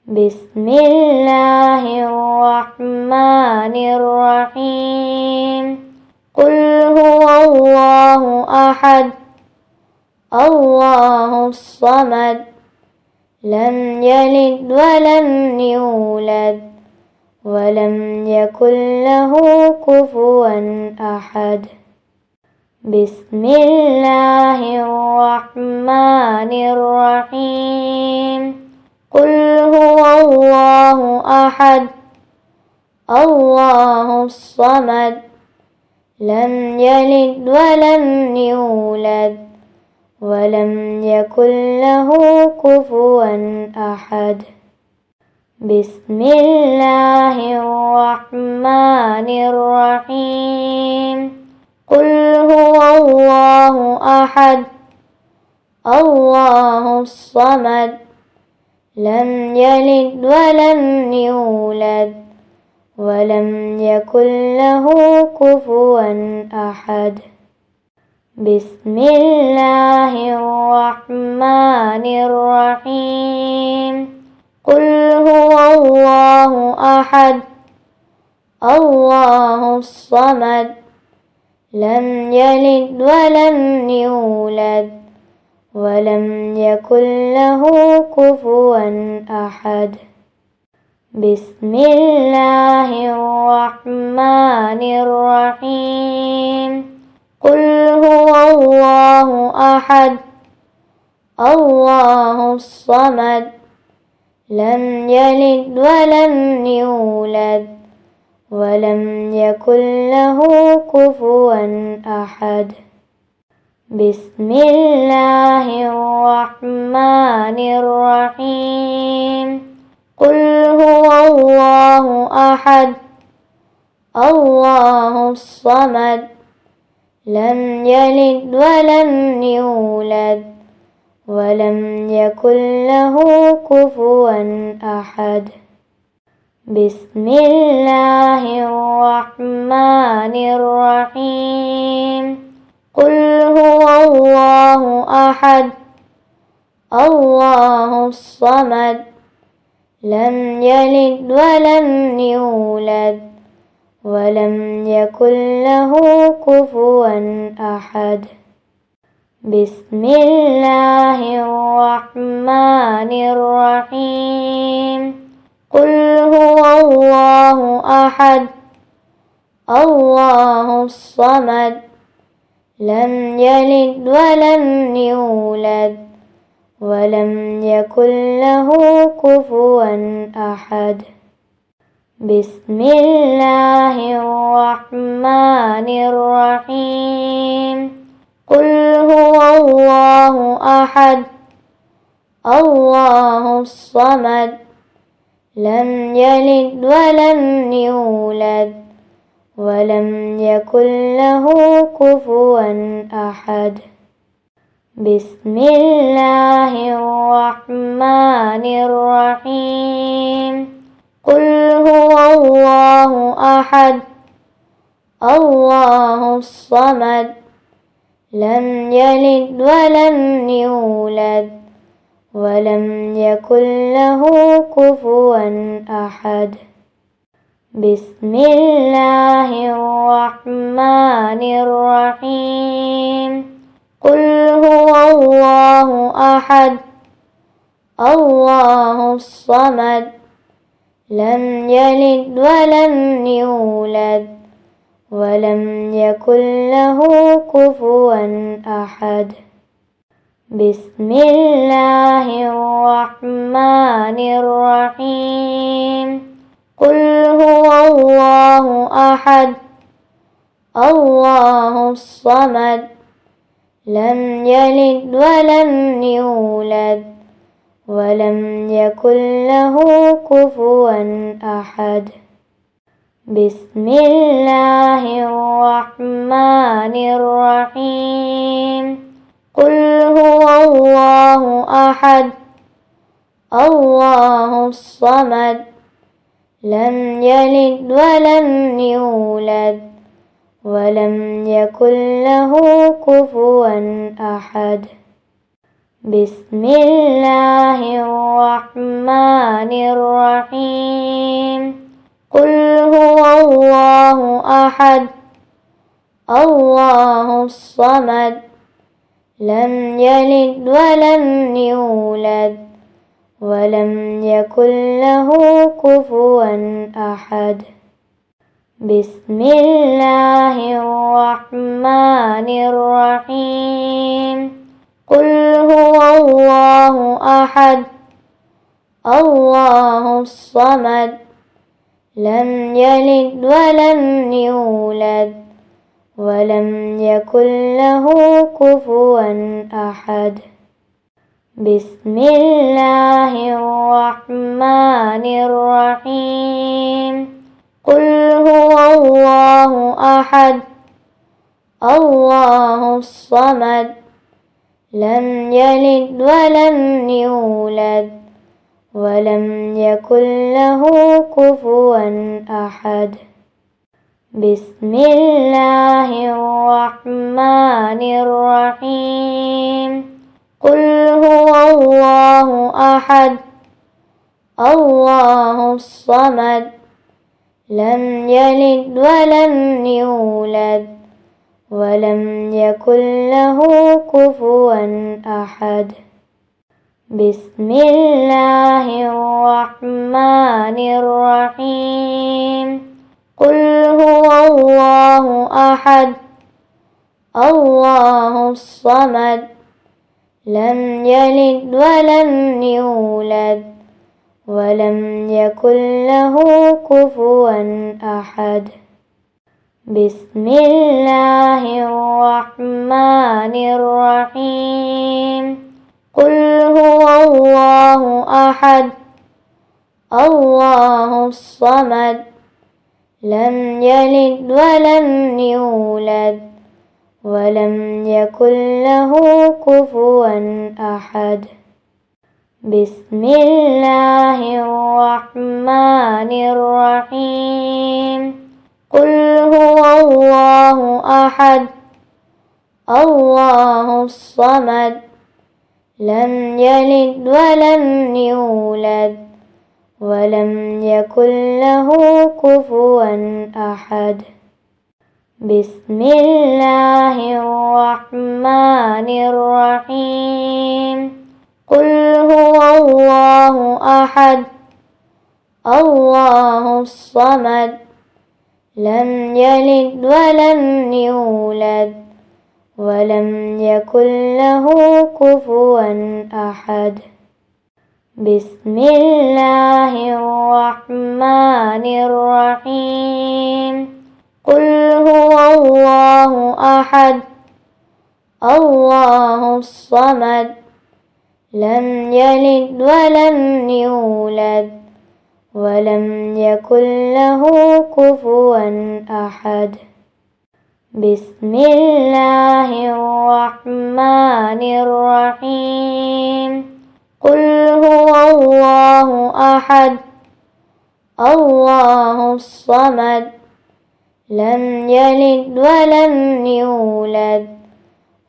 بسم الله الرحمن الرحيم قل هو الله أحد الله الصمد لم يلد ولم يولد ولم يكن له كفوا أحد بسم الله الرحمن الرحيم قل هو الله أحد الله الصمد لم يلد ولم يولد ولم يكن له كفوا أحد بسم الله الرحمن الرحيم قل هو الله أحد الله الصمد لم يلد ولم يولد ولم يكن له كفوا أحد بسم الله الرحمن الرحيم قل هو الله أحد الله الصمد لم يلد ولم يولد ولم يكن له كفوا أحد بسم الله الرحمن الرحيم قل هو الله أحد الله الصمد لم يلد ولم يولد ولم يكن له كفوا أحد بسم الله الرحمن الرحيم قل هو الله أحد الله الصمد لم يلد ولم يولد ولم يكن له كفوا أحد بسم الله الرحمن الرحيم قل هو الله أحد الله الصمد لم يلد ولم يولد ولم يكن له كفوا أحد بسم الله الرحمن الرحيم قل هو الله أحد الله الصمد لم يلد ولم يولد ولم يكن له كفوا أحد بسم الله الرحمن الرحيم قل هو الله أحد الله الصمد لم يلد ولم يولد ولم يكن له كفوا أحد بسم الله الرحمن الرحيم قل هو الله أحد الله الصمد لم يلد ولم يولد ولم يكن له كفوا أحد بسم الله الرحمن الرحيم قل هو الله أحد الله الصمد لم يلد ولم يولد ولم يكن له كفوا أحد بسم الله الرحمن الرحيم قل هو الله أحد الله الصمد لم يلد ولم يولد ولم يكن له كفوا أحد بسم الله الرحمن الرحيم قل هو الله أحد الله الصمد لم يلد ولم يولد ولم يكن له كفوا أحد بسم الله الرحمن الرحيم قل هو الله أحد الله الصمد لم يلد ولم يولد ولم يكن له كفوا أحد بسم الله الرحمن الرحيم قل هو الله أحد الله الصمد لم يلد ولم يولد ولم يكن له كفوا أحد بسم الله الرحمن الرحيم قل هو الله أحد الله الصمد لم يلد ولم يولد ولم يكن له كفوا أحد بسم الله الرحمن الرحيم قل هو الله أحد الله الصمد لم يلد ولم يولد ولم يكن له كفوا أحد بسم الله الرحمن الرحيم قل هو الله أحد الله الصمد لم يلد ولم يولد ولم يكن له كفوا أحد بسم الله الرحمن الرحيم قل هو الله أحد الله الصمد لم يلد ولم يولد ولم يكن له كفوا أحد بسم الله الرحمن الرحيم قل هو الله أحد الله الصمد لم يلد ولم يولد ولم يكن له كفوا أحد بسم الله الرحمن الرحيم قل هو الله أحد الله الصمد لم يلد ولم يولد ولم يكن له كفوا أحد بسم الله الرحمن الرحيم قل هو الله أحد الله الصمد لم يلد ولم يولد ولم يكن له كفوا أحد بسم الله الرحمن الرحيم قل هو الله أحد الله الصمد لم يلد ولم يولد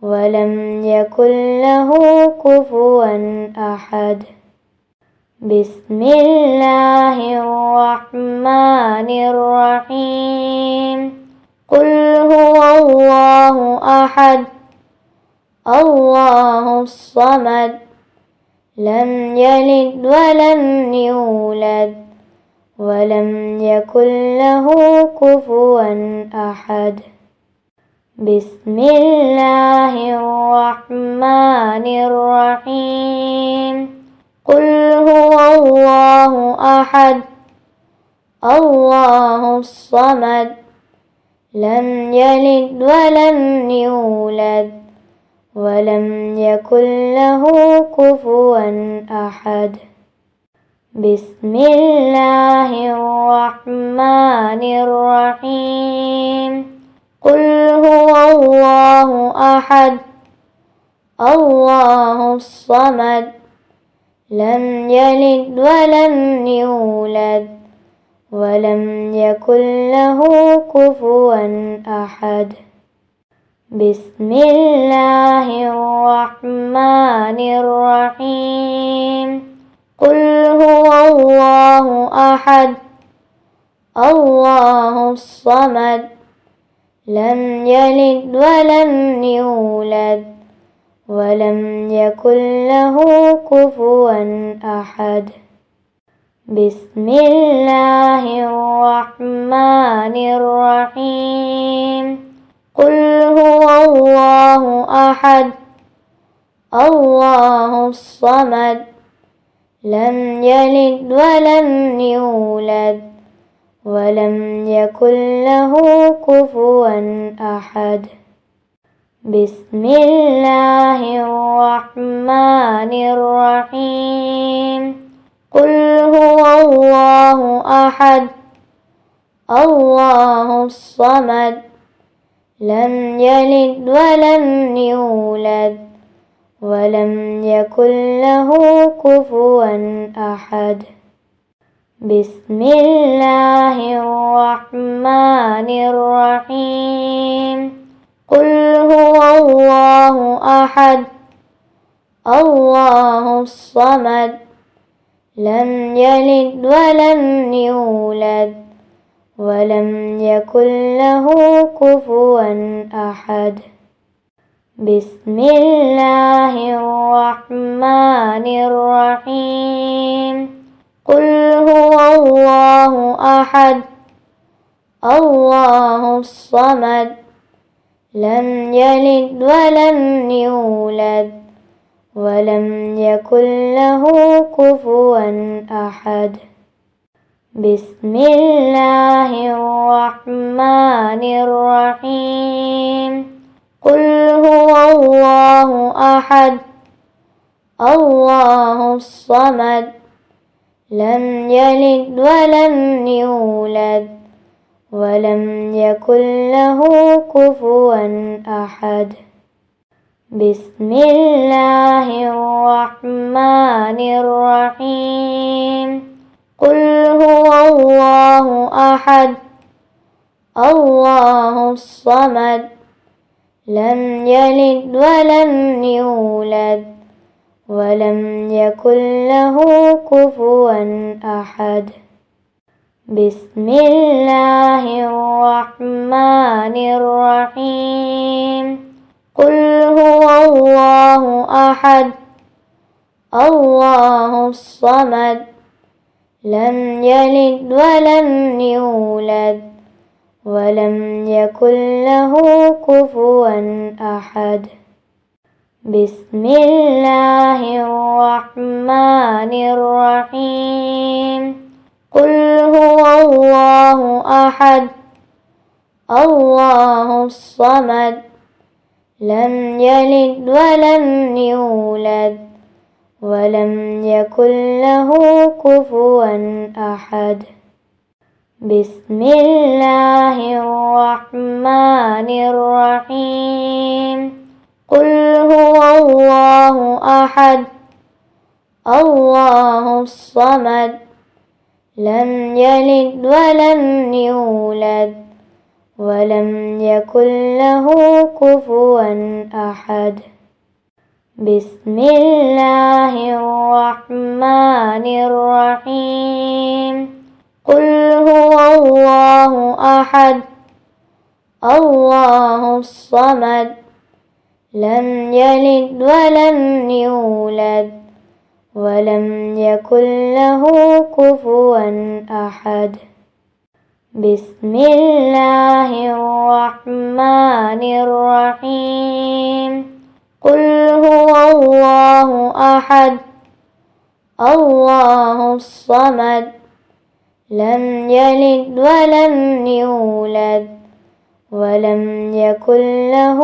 ولم يكن له كفوا أحد بسم الله الرحمن الرحيم قل هو الله أحد الله الصمد لم يلد ولم يولد ولم يكن له كفوا أحد بسم الله الرحمن الرحيم قل هو الله أحد الله الصمد لم يلد ولم يولد ولم يكن له كفوا أحد بسم الله الرحمن الرحيم قل هو الله أحد الله الصمد لم يلد ولم يولد ولم يكن له كفوا أحد بسم الله الرحمن الرحيم قل هو الله أحد الله الصمد لم يلد ولم يولد ولم يكن له كفوا أحد بسم الله الرحمن الرحيم قل هو الله أحد الله الصمد لم يلد ولم يولد ولم يكن له كفوا أحد بسم الله الرحمن الرحيم قل هو الله أحد الله الصمد لم يلد ولم يولد ولم يكن له كفوا أحد بسم الله الرحمن الرحيم قل هو الله أحد الله الصمد لم يلد ولم يولد ولم يكن له كفوا أحد بسم الله الرحمن الرحيم قل هو الله أحد الله الصمد لم يلد ولم يولد ولم يكن له كفوا أحد بسم الله الرحمن الرحيم قل هو الله أحد الله الصمد لم يلد ولم يولد ولم يكن له كفوا أحد بسم الله الرحمن الرحيم قل هو الله أحد الله الصمد لم يلد ولم يولد ولم يكن له كفوا أحد بسم الله الرحمن الرحيم قل هو الله أحد الله الصمد لم يلد ولم يولد ولم يكن له كفوا أحد بسم الله الرحمن الرحيم قل هو الله أحد الله الصمد لم يلد ولم يولد ولم يكن له كفوا أحد بسم الله الرحمن الرحيم قل هو الله أحد الله الصمد لم يلد ولم يولد ولم يكن له كفوا أحد بسم الله الرحمن الرحيم قل هو الله أحد الله الصمد لم يلد ولم يولد ولم يكن له كفوا أحد بسم الله الرحمن الرحيم قل هو الله أحد الله الصمد لم يلد ولم يولد ولم يكن له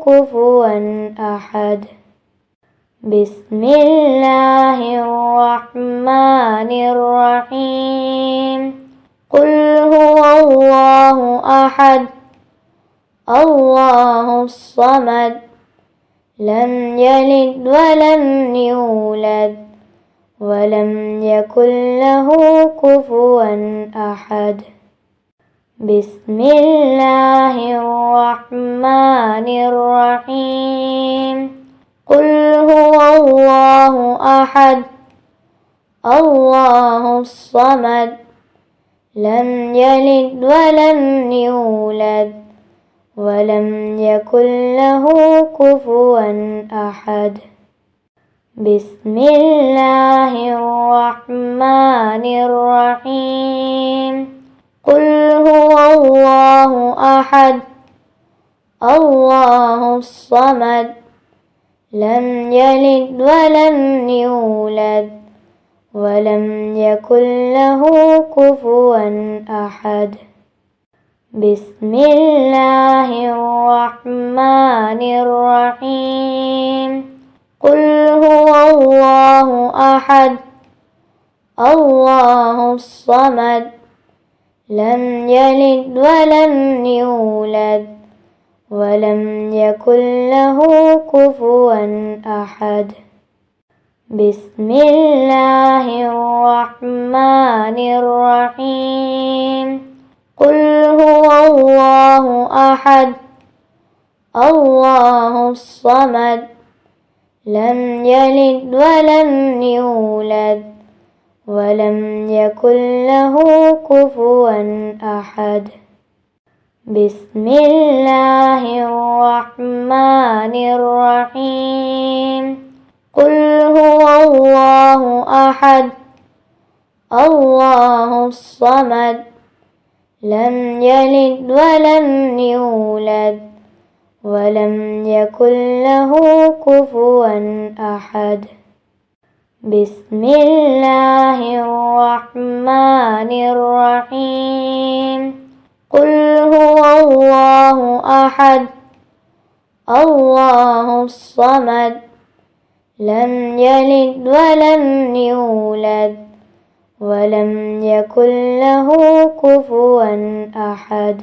كفوا أحد بسم الله الرحمن الرحيم قل هو الله أحد الله الصمد لم يلد ولم يولد ولم يكن له كفوا أحد بسم الله الرحمن الرحيم قل هو الله أحد الله الصمد لم يلد ولم يولد ولم يكن له كفوا أحد بسم الله الرحمن الرحيم قل هو الله أحد الله الصمد لم يلد ولم يولد ولم يكن له كفوا أحد بسم الله الرحمن الرحيم قل هو الله أحد الله الصمد لم يلد ولم يولد ولم يكن له كفوا أحد بسم الله الرحمن الرحيم قل هو الله أحد الله الصمد لم يلد ولم يولد ولم يكن له كفوا أحد بسم الله الرحمن الرحيم قل هو الله أحد الله الصمد لم يلد ولم يولد ولم يكن له كفوا أحد بسم الله الرحمن الرحيم قل هو الله أحد الله الصمد لم يلد ولم يولد ولم يكن له كفوا أحد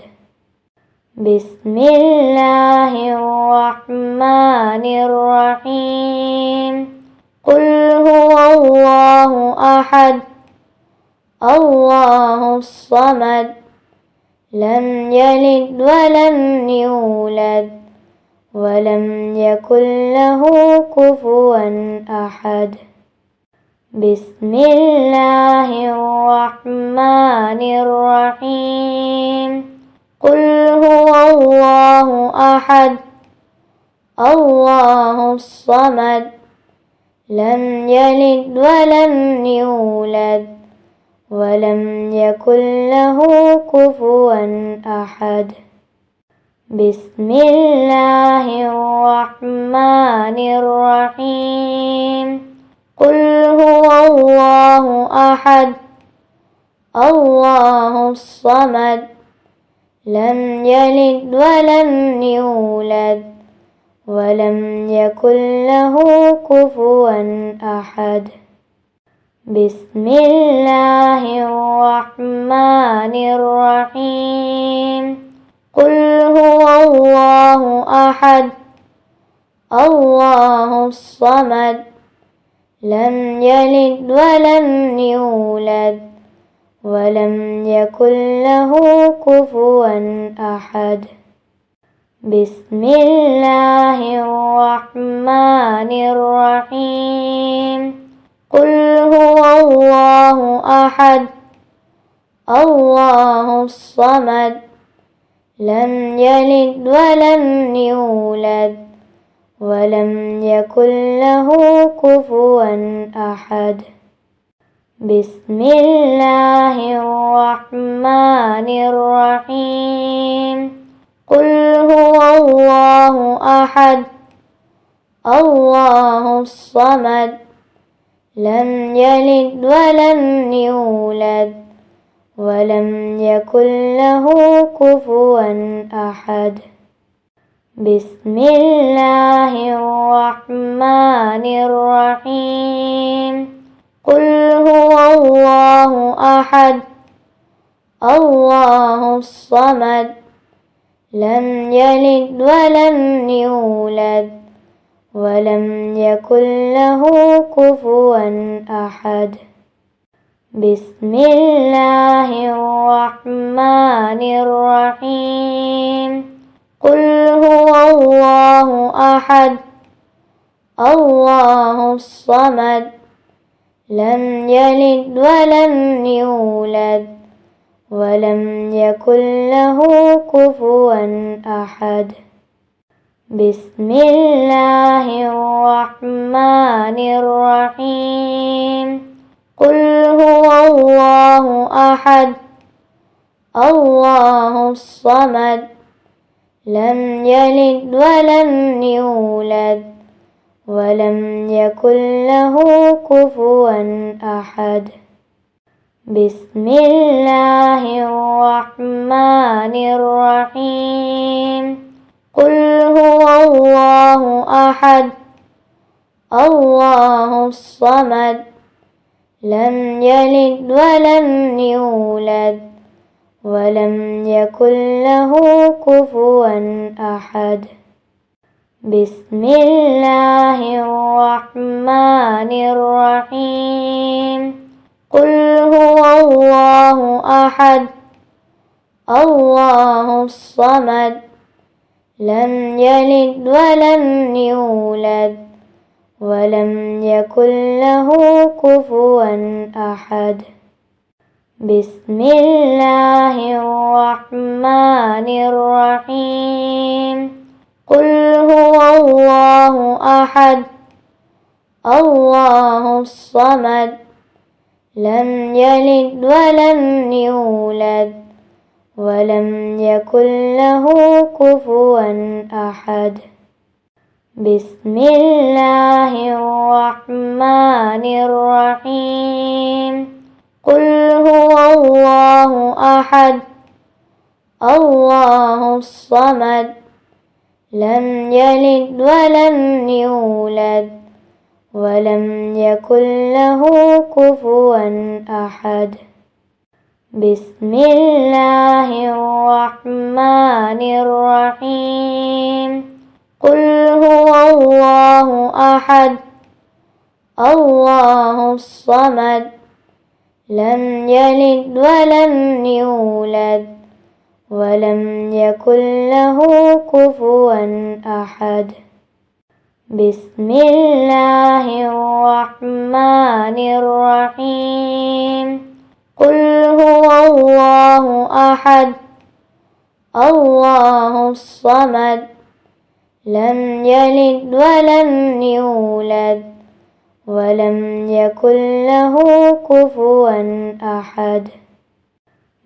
بسم الله الرحمن الرحيم قل هو الله أحد الله الصمد لم يلد ولم يولد ولم يكن له كفوا أحد بسم الله الرحمن الرحيم قل هو الله أحد الله الصمد لم يلد ولم يولد ولم يكن له كفوا أحد بسم الله الرحمن الرحيم قل هو الله أحد الله الصمد لم يلد ولم يولد ولم يكن له كفوا أحد بسم الله الرحمن الرحيم قل هو الله أحد الله الصمد لم يلد ولم يولد ولم يكن له كفوا أحد بسم الله الرحمن الرحيم قل هو الله أحد الله الصمد لم يلد ولم يولد ولم يكن له كفوا أحد بسم الله الرحمن الرحيم قل هو الله أحد الله الصمد لم يلد ولم يولد ولم يكن له كفوا أحد بسم الله الرحمن الرحيم قل هو الله أحد الله الصمد لم يلد ولم يولد ولم يكن له كفوا أحد بسم الله الرحمن الرحيم قل هو الله أحد الله الصمد لم يلد ولم يولد ولم يكن له كفوا أحد بسم الله الرحمن الرحيم قل هو الله أحد الله الصمد لم يلد ولم يولد ولم يكن له كفوا أحد بسم الله الرحمن الرحيم قل هو الله أحد الله الصمد لم يلد ولم يولد ولم يكن له كفوا أحد بسم الله الرحمن الرحيم قل هو الله أحد الله الصمد لم يلد ولم يولد ولم يكن له كفوا أحد بسم الله الرحمن الرحيم قل هو الله أحد الله الصمد لم يلد ولم يولد ولم يكن له كفوا أحد بسم الله الرحمن الرحيم قل هو الله أحد الله الصمد لم يلد ولم يولد ولم يكن له كفوا أحد بسم الله الرحمن الرحيم قل هو الله أحد الله الصمد لم يلد ولم يولد ولم يكن له كفوا أحد بسم الله الرحمن الرحيم قل هو الله أحد الله الصمد لم يلد ولم يولد ولم يكن له كفوا أحد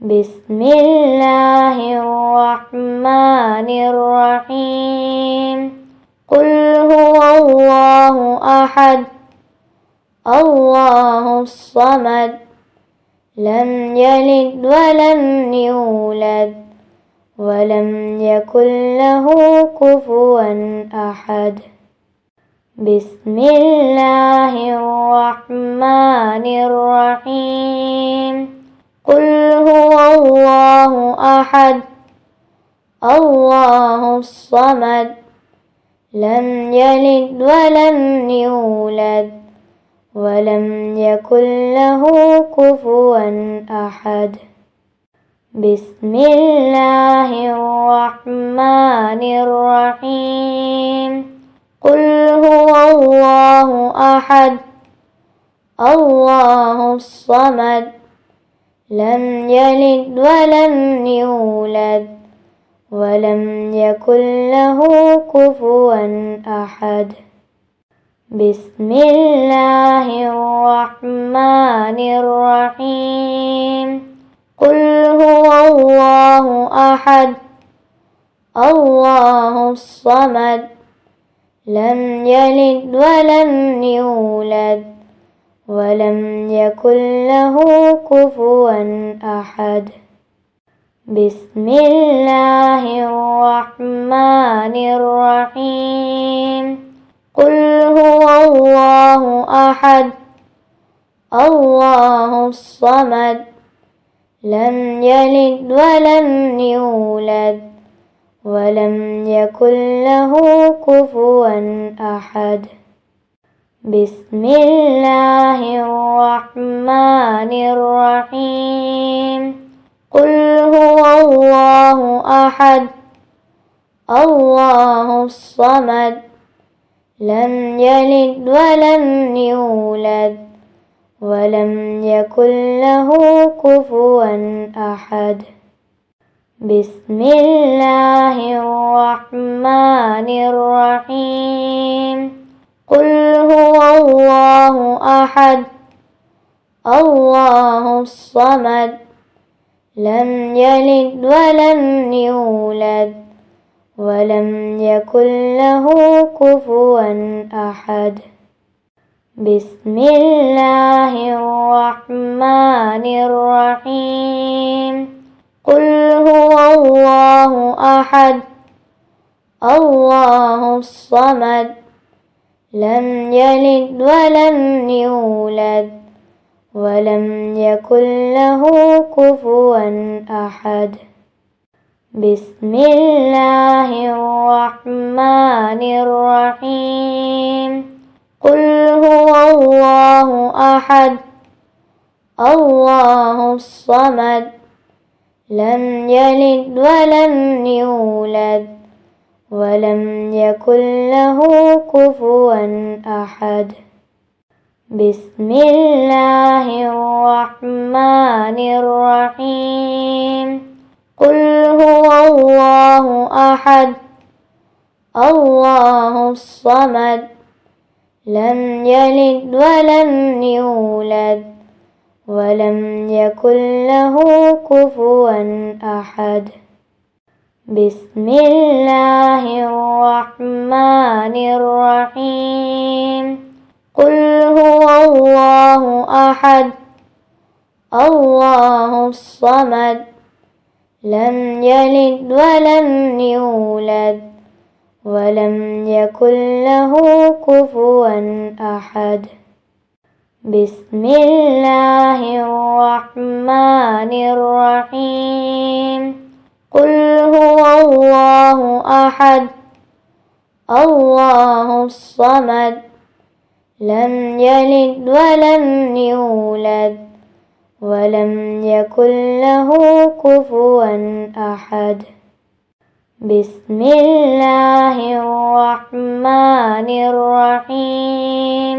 بسم الله الرحمن الرحيم قل هو الله أحد الله الصمد لم يلد ولم يولد ولم يكن له كفوا أحد بسم الله الرحمن الرحيم قل هو الله أحد الله الصمد لم يلد ولم يولد ولم يكن له كفوا أحد بسم الله الرحمن الرحيم قل هو الله أحد الله الصمد لم يلد ولم يولد ولم يكن له كفوا أحد بسم الله الرحمن الرحيم قل هو الله أحد الله الصمد لم يلد ولم يولد ولم يكن له كفوا أحد بسم الله الرحمن الرحيم قل هو الله أحد الله الصمد لم يلد ولم يولد ولم يكن له كفوا أحد بسم الله الرحمن الرحيم قل هو الله أحد الله الصمد لم يلد ولم يولد ولم يكن له كفوا أحد بسم الله الرحمن الرحيم قل هو الله أحد الله الصمد لم يلد ولم يولد ولم يكن له كفوا أحد بسم الله الرحمن الرحيم قل هو الله أحد الله الصمد لم يلد ولم يولد ولم يكن له كفوا أحد بسم الله الرحمن الرحيم قل هو الله أحد الله الصمد لم يلد ولم يولد ولم يكن له كفوا أحد بسم الله الرحمن الرحيم قل هو الله أحد الله الصمد لم يلد ولم يولد ولم يكن له كفوا أحد بسم الله الرحمن الرحيم قل هو الله أحد الله الصمد لم يلد ولم يولد ولم يكن له كفوا أحد بسم الله الرحمن الرحيم قل هو الله أحد الله الصمد لم يلد ولم يولد ولم يكن له كفوا أحد بسم الله الرحمن الرحيم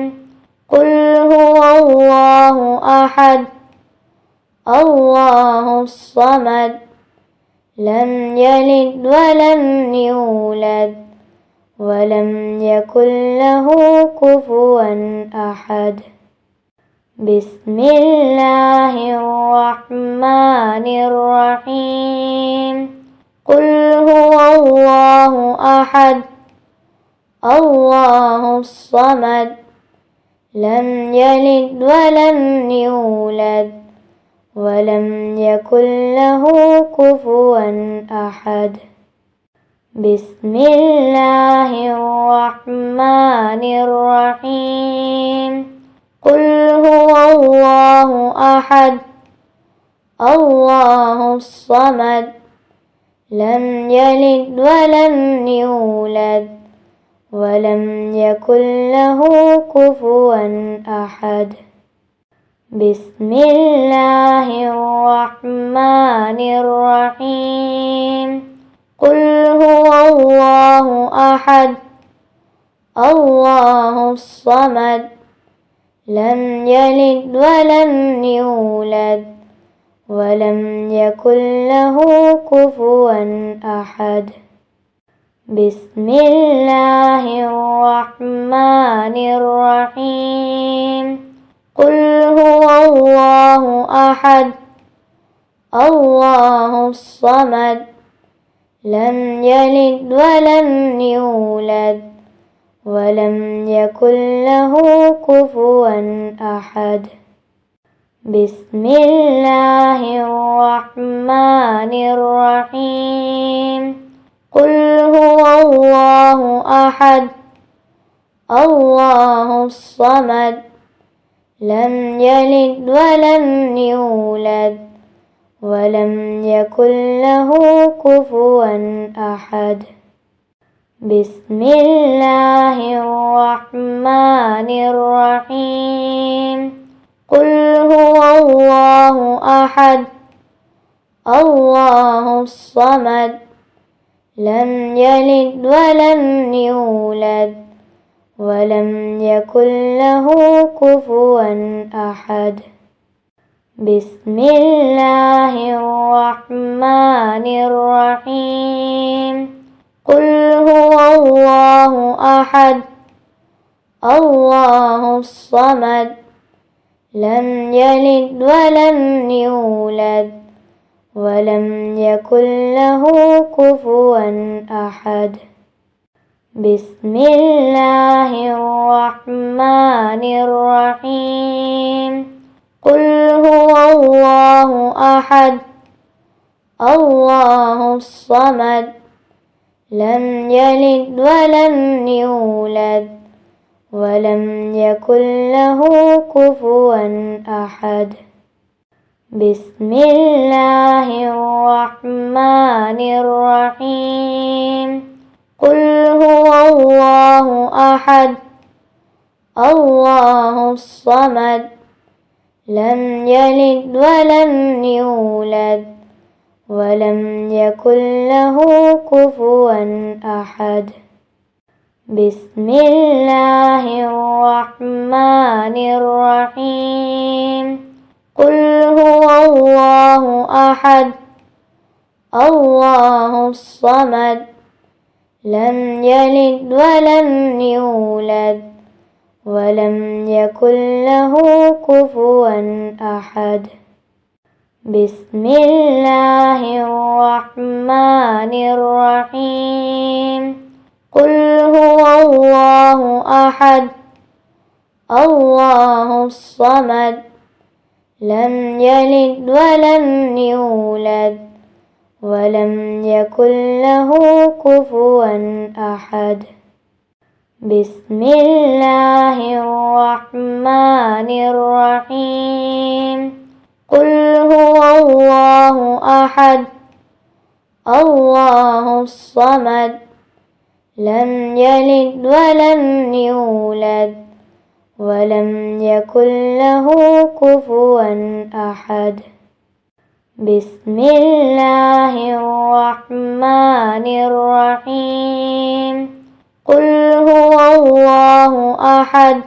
قل هو الله أحد الله الصمد لم يلد ولم يولد ولم يكن له كفوا أحد بسم الله الرحمن الرحيم قل هو الله أحد الله الصمد لم يلد ولم يولد ولم يكن له كفوا أحد بسم الله الرحمن الرحيم قل هو الله أحد الله الصمد لم يلد ولم يولد ولم يكن له كفوا أحد بسم الله الرحمن الرحيم قل هو الله أحد الله الصمد لم يلد ولم يولد ولم يكن له كفوا أحد بسم الله الرحمن الرحيم قل هو الله أحد الله الصمد لم يلد ولم يولد ولم يكن له كفوا أحد بسم الله الرحمن الرحيم قل هو الله أحد الله الصمد لم يلد ولم يولد ولم يكن له كفوا أحد بسم الله الرحمن الرحيم قل هو الله أحد الله الصمد لم يلد ولم يولد ولم يكن له كفوا أحد بسم الله الرحمن الرحيم قل هو الله أحد الله الصمد لم يلد ولم يولد ولم يكن له كفوا أحد بسم الله الرحمن الرحيم قل هو الله أحد الله الصمد لم يلد ولم يولد ولم يكن له كفوا أحد بسم الله الرحمن الرحيم قل هو الله أحد الله الصمد لم يلد ولم يولد ولم يكن له كفوا أحد بسم الله الرحمن الرحيم قل هو الله أحد الله الصمد لم يلد ولم يولد ولم يكن له كفوا أحد بسم الله الرحمن الرحيم قل هو الله أحد الله الصمد لم يلد ولم يولد ولم يكن له كفوا أحد بسم الله الرحمن الرحيم قل هو الله أحد الله الصمد لم يلد ولم يولد ولم يكن له كفوا أحد بسم الله الرحمن الرحيم قل هو الله أحد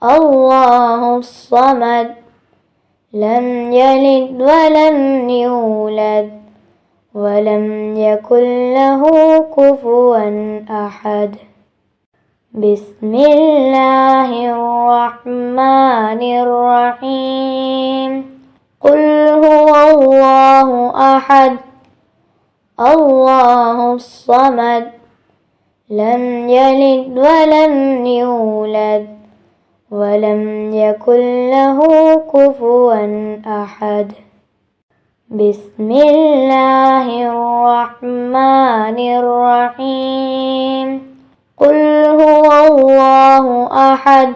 الله الصمد لم يلد ولم يولد ولم يكن له كفوا أحد بسم الله الرحمن الرحيم قل هو الله أحد الله الصمد لم يلد ولم يولد ولم يكن له كفوا أحد بسم الله الرحمن الرحيم قل هو الله أحد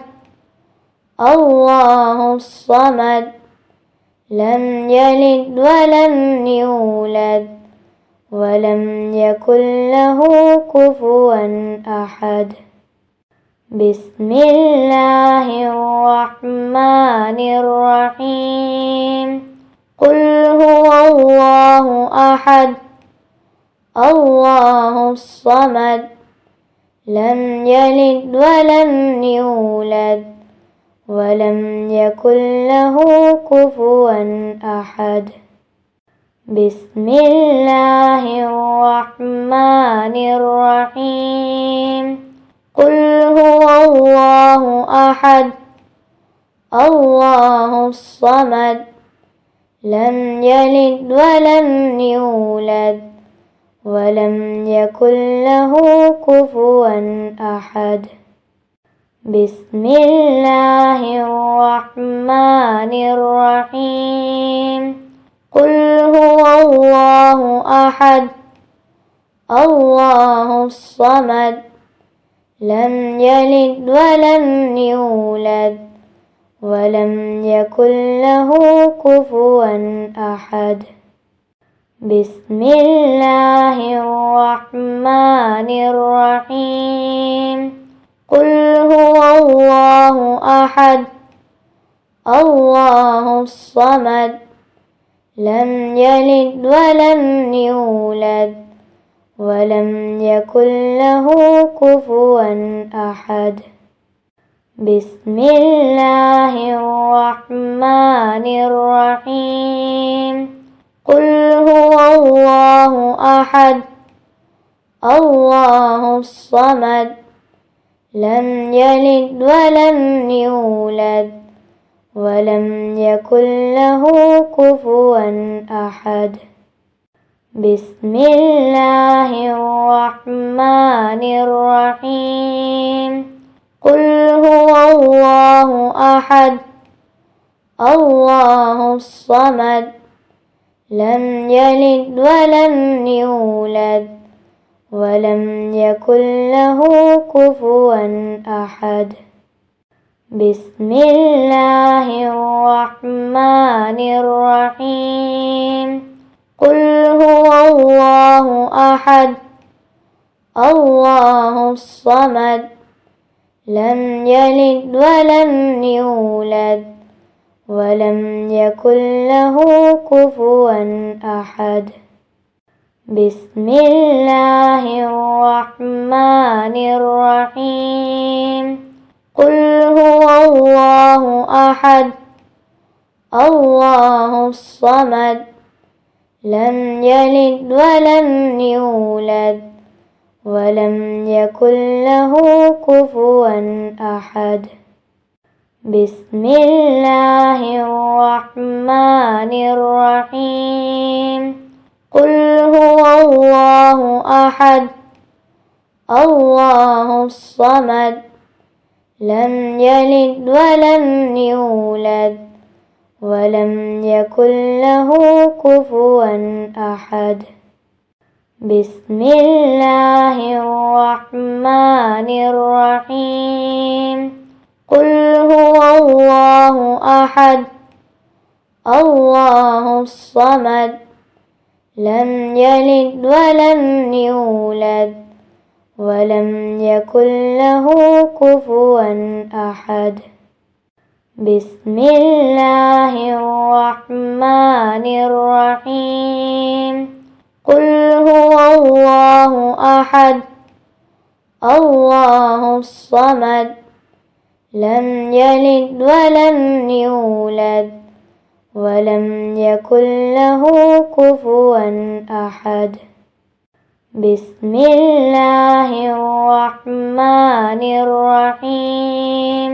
الله الصمد لم يلد ولم يولد ولم يكن له كفوا أحد بسم الله الرحمن الرحيم قل هو الله أحد الله الصمد لم يلد ولم يولد ولم يكن له كفوا أحد بسم الله الرحمن الرحيم قل هو الله أحد الله الصمد لم يلد ولم يولد ولم يكن له كفوا أحد بسم الله الرحمن الرحيم قل هو الله أحد الله الصمد لم يلد ولم يولد ولم يكن له كفوا أحد بسم الله الرحمن الرحيم قل هو الله أحد الله الصمد لم يلد ولم يولد ولم يكن له كفوا أحد بسم الله الرحمن الرحيم قل هو الله أحد الله الصمد لم يلد ولم يولد ولم يكن له كفوا أحد بسم الله الرحمن الرحيم قل هو الله أحد الله الصمد لم يلد ولم يولد ولم يكن له كفوا أحد بسم الله الرحمن الرحيم قل هو الله أحد الله الصمد لم يلد ولم يولد ولم يكن له كفوا أحد بسم الله الرحمن الرحيم قل هو الله أحد الله الصمد لم يلد ولم يولد ولم يكن له كفوا أحد بسم الله الرحمن الرحيم قل هو الله أحد الله الصمد لم يلد ولم يولد ولم يكن له كفوا أحد بسم الله الرحمن الرحيم قل هو الله أحد الله الصمد لم يلد ولم يولد ولم يكن له كفوا أحد بسم الله الرحمن الرحيم قل هو الله أحد الله الصمد لم يلد ولم يولد ولم يكن له كفوا أحد بسم الله الرحمن الرحيم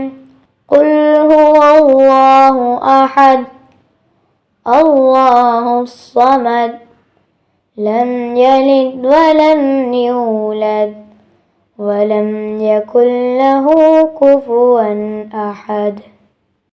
قل هو الله أحد الله الصمد لم يلد ولم يولد ولم يكن له كفوا أحد